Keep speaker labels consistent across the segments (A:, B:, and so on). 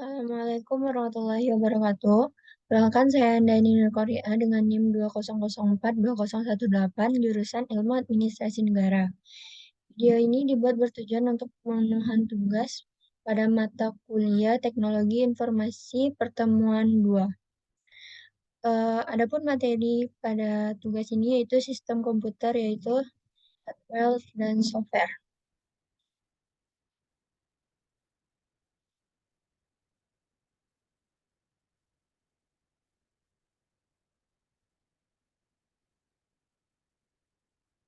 A: Assalamualaikum warahmatullahi wabarakatuh. Perkenalkan saya Andani Nur Korea dengan NIM 20042018 jurusan Ilmu Administrasi Negara. Video ini dibuat bertujuan untuk pemenuhan tugas pada mata kuliah Teknologi Informasi Pertemuan 2. Adapun materi pada tugas ini yaitu sistem komputer, yaitu hardware dan software.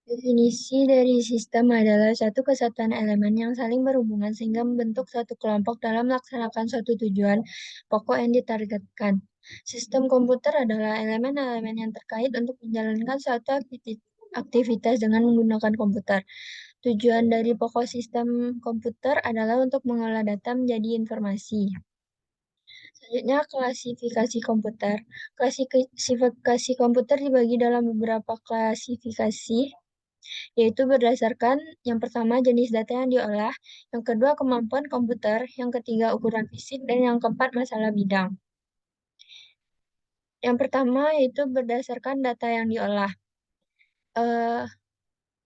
A: Definisi dari sistem adalah satu kesatuan elemen yang saling berhubungan sehingga membentuk satu kelompok dalam melaksanakan suatu tujuan pokok yang ditargetkan. Sistem komputer adalah elemen-elemen yang terkait untuk menjalankan suatu aktivitas dengan menggunakan komputer. Tujuan dari pokok sistem komputer adalah untuk mengolah data menjadi informasi. Selanjutnya, klasifikasi komputer. Klasifikasi komputer dibagi dalam beberapa klasifikasi, yaitu berdasarkan yang pertama jenis data yang diolah, yang kedua kemampuan komputer, yang ketiga ukuran fisik, dan yang keempat masalah bidang. Yang pertama yaitu berdasarkan data yang diolah. Eh,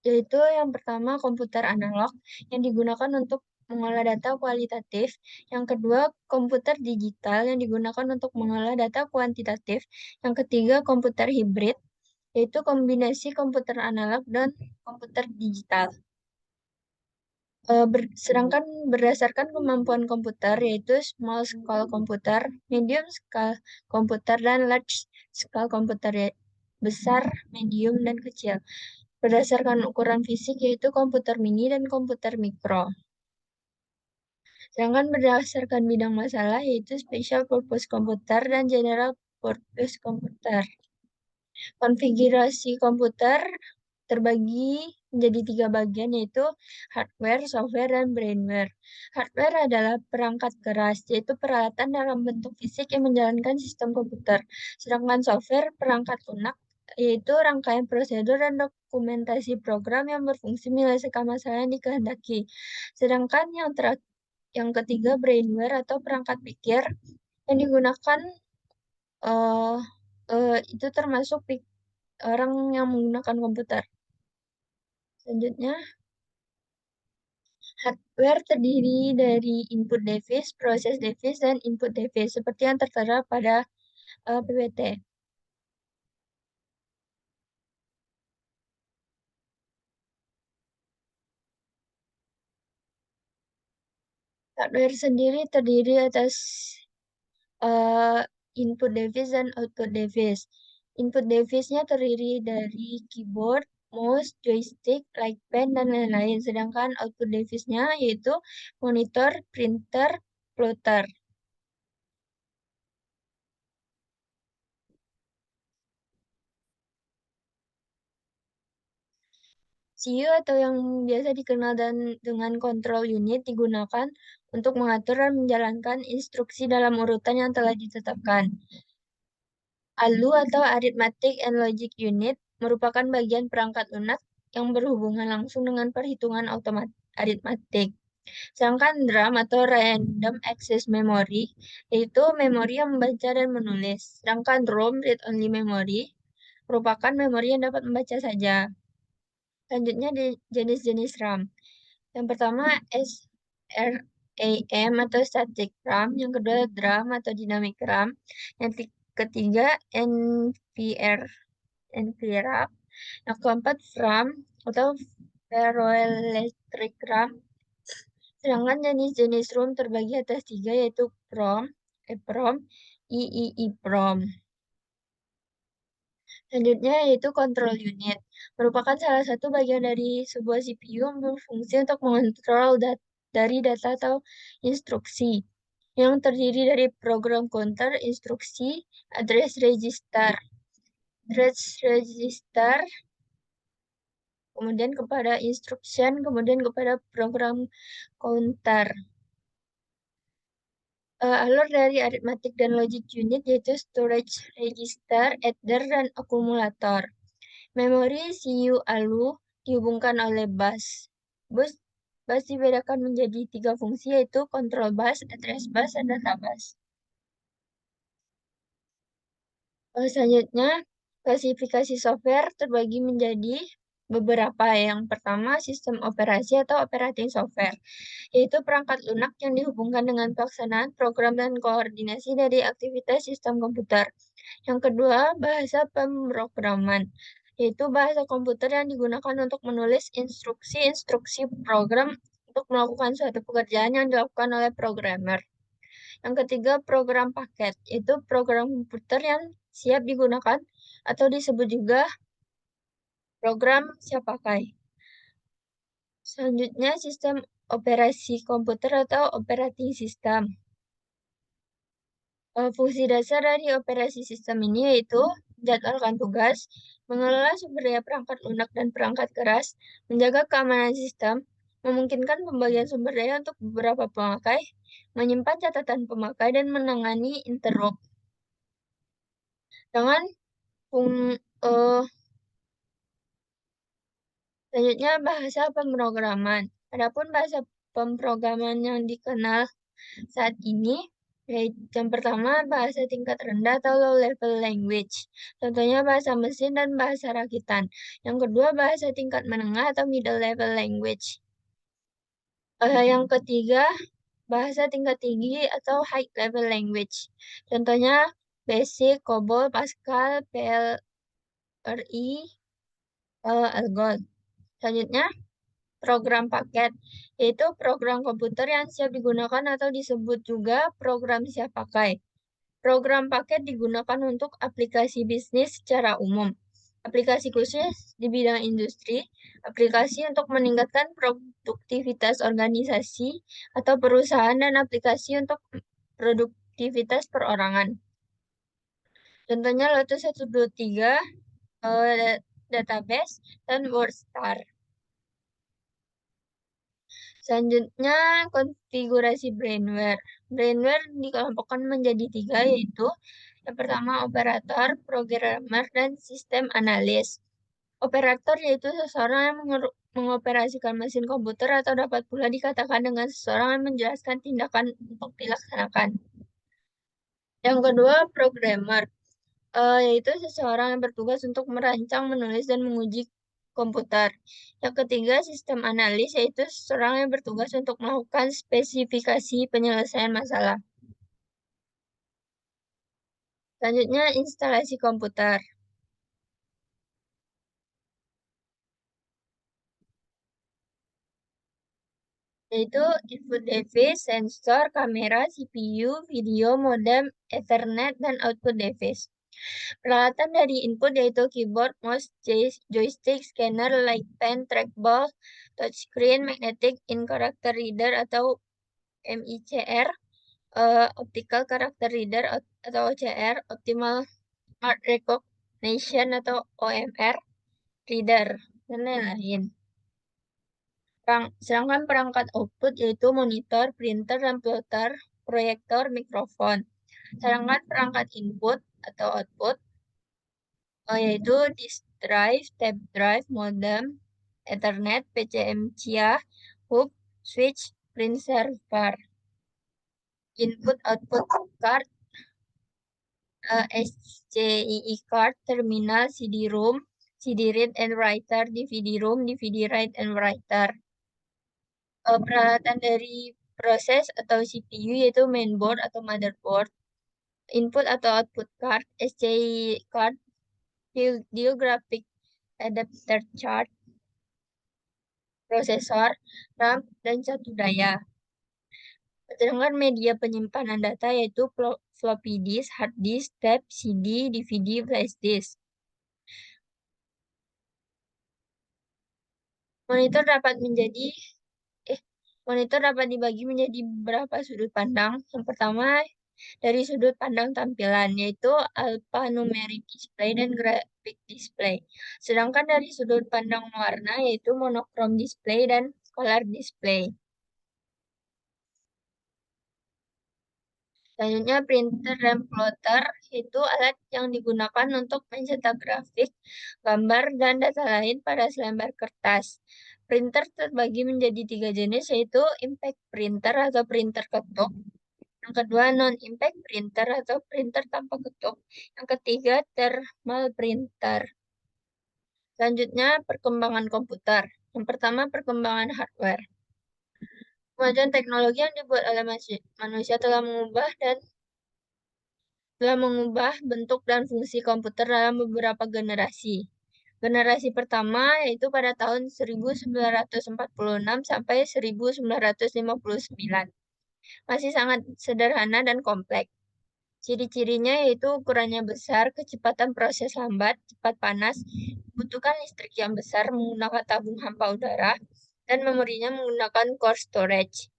A: Yaitu yang pertama komputer analog yang digunakan untuk mengolah data kualitatif. Yang kedua komputer digital yang digunakan untuk mengolah data kuantitatif. Yang ketiga komputer hibrid, yaitu kombinasi komputer analog dan komputer digital. Sedangkan berdasarkan kemampuan komputer, yaitu small scale komputer, medium scale komputer, dan large scale komputer, besar, medium, dan kecil. Berdasarkan ukuran fisik, yaitu komputer mini dan komputer mikro. Sedangkan berdasarkan bidang masalah, yaitu special purpose komputer dan general purpose komputer. Konfigurasi komputer terbagi menjadi 3 bagian, yaitu hardware, software, dan brainware. Hardware adalah perangkat keras, yaitu peralatan dalam bentuk fisik yang menjalankan sistem komputer. Sedangkan software perangkat lunak, yaitu rangkaian prosedur dan dokumentasi program yang berfungsi menyelesaikan masalah yang dikehendaki. Sedangkan yang ketiga brainware atau perangkat pikir yang digunakan eh itu termasuk orang yang menggunakan komputer. Selanjutnya, hardware terdiri dari input device, proses device, dan input device, seperti yang tertera pada PPT. Hardware sendiri terdiri atas uh, input device dan output device. Input device-nya terdiri dari keyboard, mouse, joystick, like pen, dan lain-lain. Sedangkan output device-nya yaitu monitor, printer, plotter. CPU atau yang biasa dikenal dengan control unit digunakan untuk mengatur dan menjalankan instruksi dalam urutan yang telah ditetapkan. ALU atau Arithmetic and Logic Unit merupakan bagian perangkat lunak yang berhubungan langsung dengan perhitungan aritmatik. Sedangkan RAM atau Random Access Memory yaitu memori yang membaca dan menulis. Sedangkan ROM, Read Only Memory, merupakan memori yang dapat membaca saja. Selanjutnya di jenis-jenis RAM. Yang pertama SRAM atau static RAM, yang kedua DRAM atau dynamic RAM, yang ketiga NVRAM, yang keempat FRAM atau ferroelectric RAM. Sedangkan jenis-jenis ROM terbagi atas 3, yaitu PROM, EPROM, EEPROM. Selanjutnya yaitu control unit. Merupakan salah satu bagian dari sebuah CPU yang berfungsi untuk mengontrol dari data atau instruksi. Yang terdiri dari program counter, instruksi, address register, kemudian kepada instruction, kemudian kepada program counter. Alur dari arithmetic dan logic unit yaitu storage register, adder, dan akumulator. Memori CPU ALU dihubungkan oleh bus bus dibedakan menjadi tiga fungsi, yaitu control bus, address bus, dan data bus. Selanjutnya, klasifikasi software terbagi menjadi beberapa. Yang pertama, sistem operasi atau operating software, yaitu perangkat lunak yang dihubungkan dengan pelaksanaan program dan koordinasi dari aktivitas sistem komputer. Yang kedua, bahasa pemrograman, yaitu bahasa komputer yang digunakan untuk menulis instruksi-instruksi program untuk melakukan suatu pekerjaan yang dilakukan oleh programmer. Yang ketiga, program paket, yaitu program komputer yang siap digunakan atau disebut juga program siap pakai. Selanjutnya, sistem operasi komputer atau operating system. Fungsi dasar dari operasi sistem ini yaitu menjadwalkan tugas, mengelola sumber daya perangkat lunak dan perangkat keras, menjaga keamanan sistem, memungkinkan pembagian sumber daya untuk beberapa pemakai, menyimpan catatan pemakai, dan menangani interrupt. Dengan eh, selanjutnya bahasa pemrograman. Adapun bahasa pemrograman yang dikenal saat ini, yaitu yang pertama bahasa tingkat rendah atau low level language. Contohnya bahasa mesin dan bahasa rakitan. Yang kedua bahasa tingkat menengah atau middle level language. Yang ketiga bahasa tingkat tinggi atau high level language. Contohnya Basic, COBOL, Pascal, PLRI, Algol. Selanjutnya program paket, yaitu program komputer yang siap digunakan atau disebut juga program siap pakai. Program paket digunakan untuk aplikasi bisnis secara umum, aplikasi khusus di bidang industri, aplikasi untuk meningkatkan produktivitas organisasi atau perusahaan, dan aplikasi untuk produktivitas perorangan. Contohnya Lotus 123, database, dan WordStar. Selanjutnya, konfigurasi brainware. Brainware dikelompokkan menjadi tiga, yaitu yang pertama operator, programmer, dan sistem analis. Operator yaitu seseorang yang mengoperasikan mesin komputer atau dapat pula dikatakan dengan seseorang yang menjelaskan tindakan untuk dilaksanakan. Yang kedua, programmer, yaitu seseorang yang bertugas untuk merancang, menulis, dan menguji komputer. Yang ketiga, sistem analis, yaitu seseorang yang bertugas untuk melakukan spesifikasi penyelesaian masalah. Selanjutnya, instalasi komputer, yaitu input device, sensor, kamera, CPU, video, modem, Ethernet, dan output device. Peralatan dari input yaitu keyboard, mouse, joystick, scanner, light pen, trackball, touchscreen, magnetic in character reader atau MICR, optical character reader atau OCR, optimal art recognition atau OMR reader, dan lain-lain. Sedangkan perangkat output yaitu monitor, printer, dan plotter, proyektor, mikrofon. Sedangkan perangkat input atau output yaitu disk drive, tape drive, modem, Ethernet, PCMCIA, hub, switch, print server. Input-output card, SCII card, terminal, CD-ROM, CD read and writer, DVD-ROM, DVD write and writer. Peralatan dari proses atau CPU yaitu mainboard atau motherboard, input atau output card, SCI card, video graphic adapter chart, prosesor, RAM, dan satu daya. Sedangkan media penyimpanan data yaitu floppy disk, hard disk, tape, CD, DVD, flash disk. Monitor dapat menjadi Monitor dapat dibagi menjadi beberapa sudut pandang. Yang pertama, dari sudut pandang tampilan, yaitu alphanumeric display dan graphic display. Sedangkan dari sudut pandang warna, yaitu monochrome display dan color display. Selanjutnya, printer dan plotter, yaitu alat yang digunakan untuk mencetak grafik, gambar, dan data lain pada selembar kertas. Printer terbagi menjadi 3 jenis, yaitu impact printer atau printer ketuk. Yang kedua, non-impact printer atau printer tanpa ketuk. Yang ketiga, thermal printer. Selanjutnya, perkembangan komputer. Yang pertama, perkembangan hardware. Kemajuan teknologi yang dibuat oleh manusia telah mengubah bentuk dan fungsi komputer dalam beberapa generasi. Generasi pertama yaitu pada tahun 1946 sampai 1959. Masih sangat sederhana dan kompleks. Ciri-cirinya yaitu ukurannya besar, kecepatan proses lambat, cepat panas, membutuhkan listrik yang besar menggunakan tabung hampa udara, dan memorinya menggunakan core storage.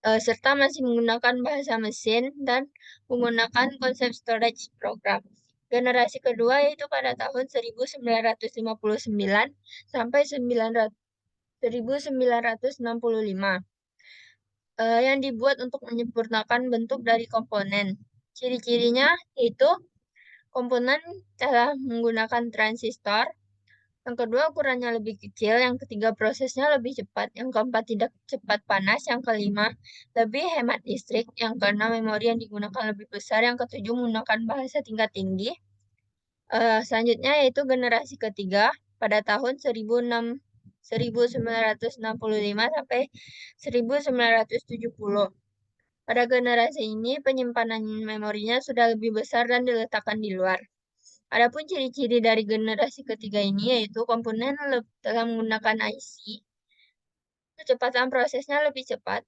A: Serta masih menggunakan bahasa mesin dan menggunakan konsep storage program. Generasi kedua yaitu pada tahun 1959 sampai 1965. Yang dibuat untuk menyempurnakan bentuk dari komponen. Ciri-cirinya yaitu komponen telah menggunakan transistor. Yang kedua, ukurannya lebih kecil. Yang ketiga, prosesnya lebih cepat. Yang keempat, tidak cepat panas. Yang kelima, lebih hemat listrik. Yang keenam, memori yang digunakan lebih besar. Yang ketujuh, menggunakan bahasa tingkat tinggi. Selanjutnya yaitu generasi ketiga pada tahun 1965 sampai 1970. Pada generasi ini, penyimpanan memorinya sudah lebih besar dan diletakkan di luar. Adapun ciri-ciri dari generasi ketiga ini yaitu komponen telah menggunakan IC, kecepatan prosesnya lebih cepat,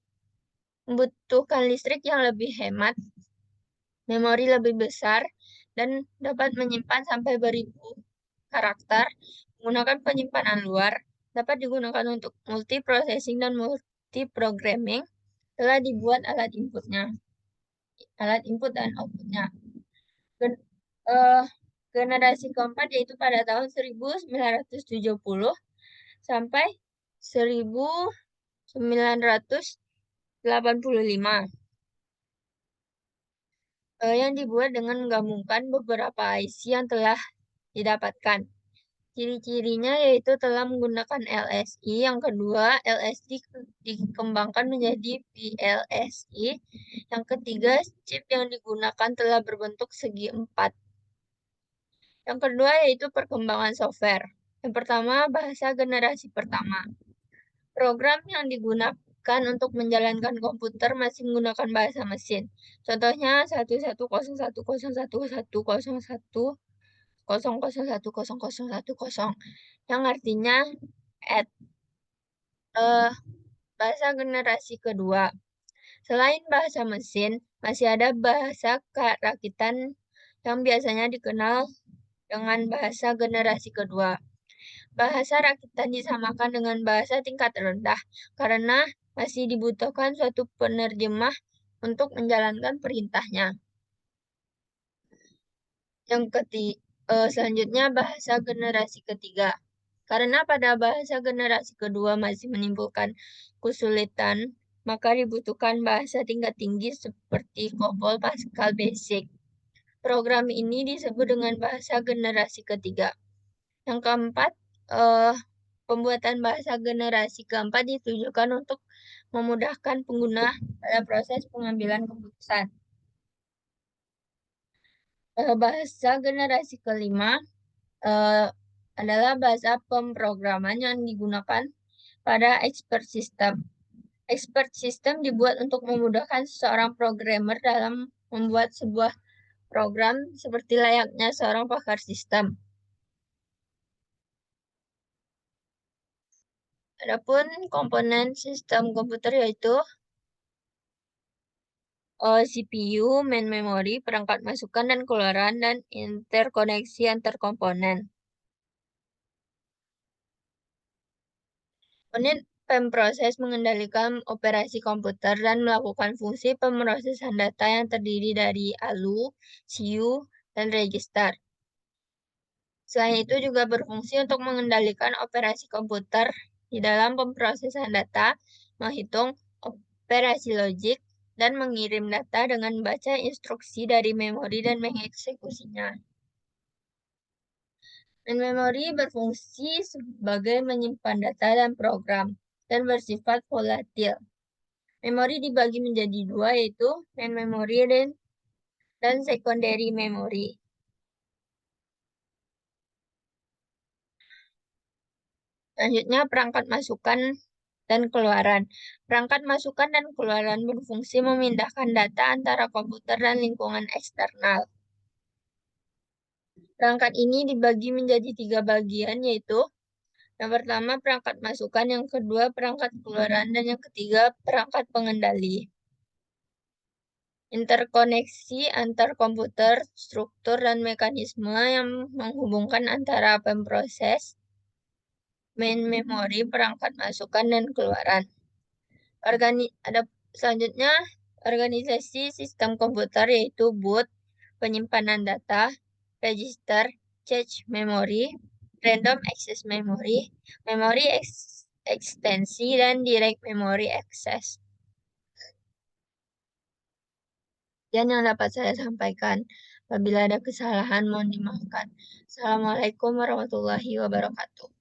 A: membutuhkan listrik yang lebih hemat, memori lebih besar, dan dapat menyimpan sampai beribu karakter, menggunakan penyimpanan luar, dapat digunakan untuk multiprocessing dan multiprogramming, telah dibuat alat input dan outputnya. Generasi keempat yaitu pada tahun 1970 sampai 1985, yang dibuat dengan menggabungkan beberapa IC yang telah didapatkan. Ciri-cirinya yaitu telah menggunakan LSI. Yang kedua, LSD dikembangkan menjadi PLSI. Yang ketiga, chip yang digunakan telah berbentuk segi empat. Yang kedua yaitu perkembangan software. Yang pertama, bahasa generasi pertama. Program yang digunakan untuk menjalankan komputer masih menggunakan bahasa mesin. Contohnya 110111110010010010 yang artinya at. Bahasa generasi kedua. Selain bahasa mesin, masih ada bahasa kerakitan yang biasanya dikenal dengan bahasa generasi kedua. Bahasa rakitan disamakan dengan bahasa tingkat rendah karena masih dibutuhkan suatu penerjemah untuk menjalankan perintahnya. Selanjutnya bahasa generasi ketiga. Karena pada bahasa generasi kedua masih menimbulkan kesulitan, maka dibutuhkan bahasa tingkat tinggi seperti COBOL, Pascal, Basic. Program ini disebut dengan bahasa generasi ketiga. Yang keempat, pembuatan bahasa generasi keempat ditujukan untuk memudahkan pengguna pada proses pengambilan keputusan. Bahasa generasi kelima adalah bahasa pemrograman yang digunakan pada expert system. Expert system dibuat untuk memudahkan seorang programmer dalam membuat sebuah program seperti layaknya seorang pakar sistem. Adapun komponen sistem komputer yaitu CPU, main memory, perangkat masukan dan keluaran, dan interkoneksi antar komponen. Unit pemproses mengendalikan operasi komputer dan melakukan fungsi pemrosesan data yang terdiri dari ALU, CU, dan register. Selain itu juga berfungsi untuk mengendalikan operasi komputer di dalam pemrosesan data, menghitung operasi logik, dan mengirim data dengan membaca instruksi dari memori dan mengeksekusinya. Main memory berfungsi sebagai menyimpan data dan program dan bersifat volatil. Memori dibagi menjadi dua, yaitu main memory dan secondary memory. Selanjutnya, perangkat masukan dan keluaran. Perangkat masukan dan keluaran berfungsi memindahkan data antara komputer dan lingkungan eksternal. Perangkat ini dibagi menjadi tiga bagian, yaitu yang pertama perangkat masukan, yang kedua perangkat keluaran, dan yang ketiga perangkat pengendali. Interkoneksi antar komputer, struktur, dan mekanisme yang menghubungkan antara pemproses, main memory, perangkat masukan, dan keluaran. Ada selanjutnya organisasi sistem komputer, yaitu boot, penyimpanan data, register, cache memory, random access memory, memori ekstensi, dan direct memory access. Dan yang dapat saya sampaikan. Apabila ada kesalahan, mohon dimaafkan. Assalamualaikum warahmatullahi wabarakatuh.